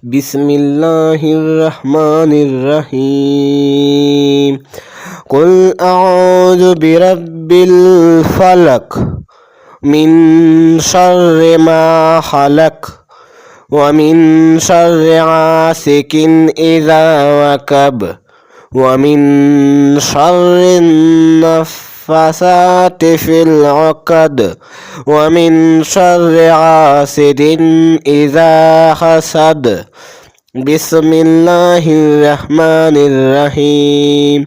بسم الله الرحمن الرحيم قل أعوذ برب الفلق من شر ما خلق ومن شر غاسق إذا وقب ومن شر النفاثات في العقد ومن شر حاسد إذا حسد بسم الله الرحمن الرحيم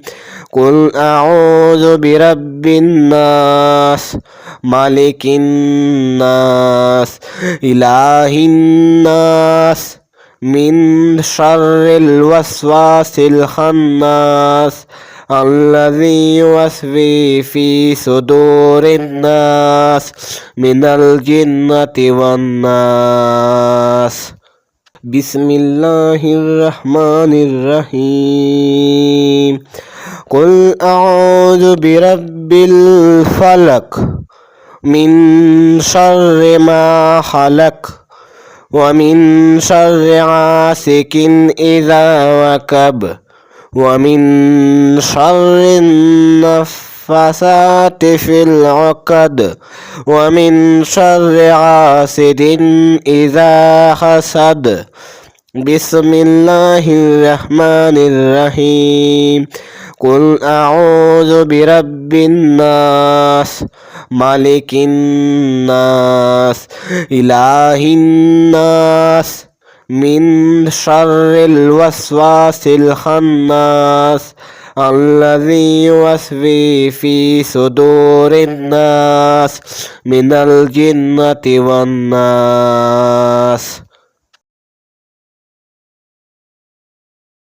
قل أعوذ برب الناس مالك الناس إله الناس من شر الوسواس الخناس الذي يوسوس في صدور الناس من الجنة والناس بسم الله الرحمن الرحيم قل أعوذ برب الفلق من شر ما خلق ومن شر غاسق إذا وقب ومن شر النفاثات في العقد ومن شر حاسد إذا حسد بسم الله الرحمن الرحيم قل أعوذ برب الناس مالك الناس إله الناس من شر الوسواس الخناس الذي يوسوس في صدور الناس من الجنة والناس